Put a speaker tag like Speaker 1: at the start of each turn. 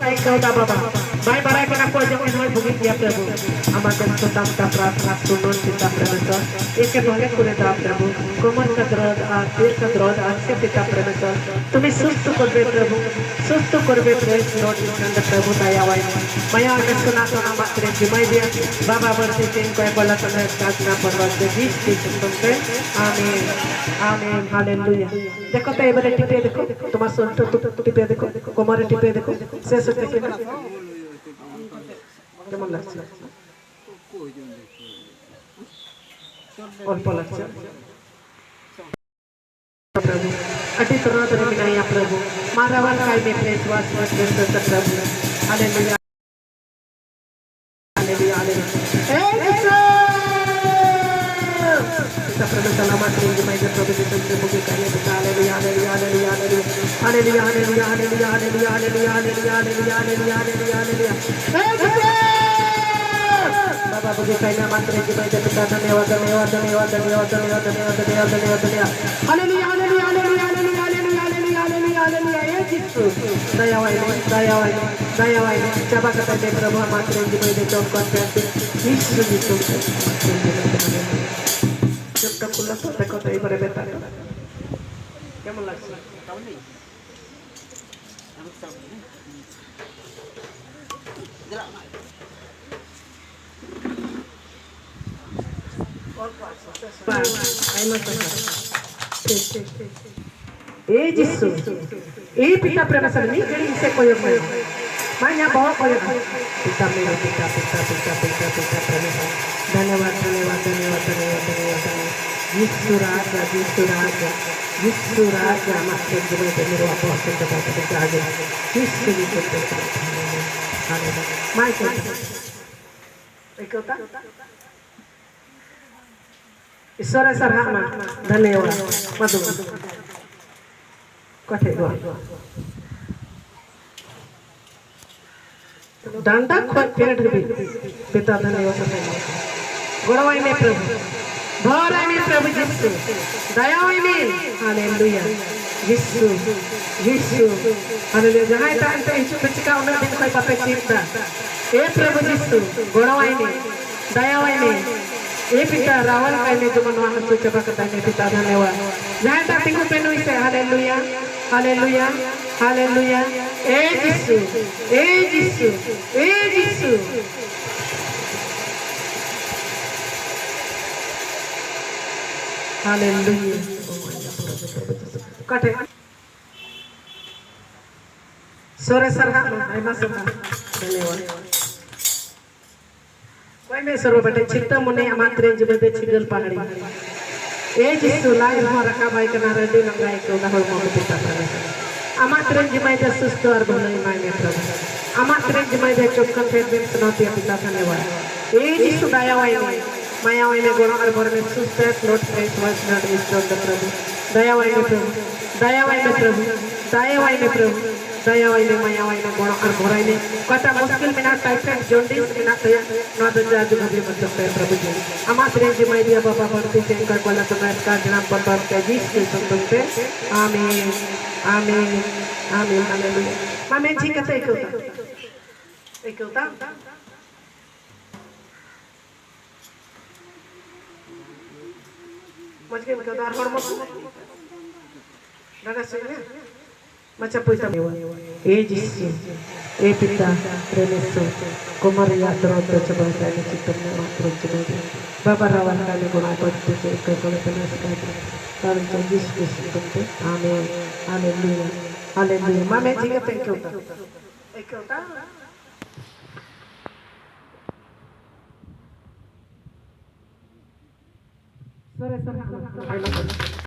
Speaker 1: Kauda Baba, Bye Barai Kenapa Jangan Noi Bukit Dia Prabu, Amakan Sutam Taprat Sunun Kita Pramesa, Eke Bhage Kure Da Prabu, Koman Kadrod Tir Kadrod Akse Pita Pramesa, Tumi Sustu Korbe Prabu, Sustu Korbe Praise Lord Iskanda Prabu Dayawai, Maya Akan Sunata Nama Kre Jumai Dia, Baba Berti Ting Koi Bola Tanah Kadna Parvat Devi Tumpe, Amin, Amin, Hallelujah. देखो तो एक बार टिपे देखो तुम्हारा salt तो टिपे देखो कोमरे टिपे देखो शेष टिपे ना केमन লাগছে অল্প লাগছে प्रभु अति तरह तरह मिलाया प्रभु मारावाल काय में प्रेस वास वास प्रभु हालेलुया हालेलुया हालेलुया प्रभु सलामत रहिए मैं जब प्रभु के संग मुझे कार्य बता hallelujah hallelujah hallelujah hallelujah hallelujah hallelujah hallelujah hallelujah hallelujah hallelujah hallelujah hallelujah बाबा मुझे कहना मात्र है कि मैं जब पिता धन्यवाद धन्यवाद धन्यवाद धन्यवाद धन्यवाद धन्यवाद धन्यवाद धन्यवाद धन्यवाद hallelujah hallelujah hallelujah hallelujah hallelujah hallelujah hallelujah hallelujah ये यीशु दयावान दयावान दयावान जब कहते हैं प्रभु मात्र है कि मैं जब करते हैं यीशु यीशु जब खुला तो देखो तो इबरे बेटा केमन লাগছে ए जिसु ए पिता प्रभु नी जड़ी से कोई मैं माया बहुत कोई पिता मेरे पिता पिता पिता पिता पिता प्रभु धन्यवाद धन्यवाद धन्यवाद धन्यवाद धन्यवाद यीशु राजा मात्र जब मेरे वापस से बात करते आगे यीशु की करते हालेलुया माय गॉड एक होता ईश्वर सराहना धन्यवाद मधु कथे गो डांडा खोद पेट भी पिता धन्यवाद गोड़वाई में प्रभु भराई में प्रभु यीशु दयावाई में हालेलुया यीशु यीशु हालेलुया जहां तांते यीशु पिचका उन्हें दिन कोई पापे चिंता ए प्रभु यीशु गोड़वाई में दयावाई में ए पिता रावण का में जो मनवान से चबा करता है पिता धन्यवाद जहां तक तिंगु पेनु इसे हालेलुया हालेलुया हालेलुया ए यीशु ए यीशु ए यीशु हालेलुया कटे सोरे सरहा आइमा सभा धन्यवाद कोई में सर्व बटे चित्त मुने अमात्रे जबते छिगल पहाड़ी ए जिसु लाइ हो रखा भाई कना रेडी लंगाई को ना हो मो पिता प्रभु अमात्रे जिमाई दे सुस्त और भलाई माय में प्रभु अमात्रे जिमाई दे चोकन फेर दिन सुनौती पिता धन्यवाद ए जिसु दयावाई में मायावाई में गुण और भर में सुस्त फ्लोट प्रेस वास नॉट रिस्टोर्ड प्रभु दयावाई में प्रभु दयावाई में प्रभु दयावाई में प्रभु दयावाई में मायावाई में गुण और भराई में कता मुश्किल में ना टाइफाइड जॉन्डिस में ना तया ना दर्जा जो भी मतलब है प्रभु जी अमात्रे जिमाई दिया बाबा भक्ति से इनका कोला तो मैं इसका जन्म पर के जीस के संतों आमीन आमीन आमीन हालेलुया मामे जी कहते एक होता मजके में दार हर मत दादा सुनिए मचा पैसा ए जिसु ए पिता प्रेमेशु कुमार यात्रा तो चबता है चित्त में मात्र जब बाबा रावण का ले गुना करते से एक कोले पेनस का तार तो जिस के आमीन हालेलुया हालेलुया मामे जी का थैंक यू एक होता सरे सर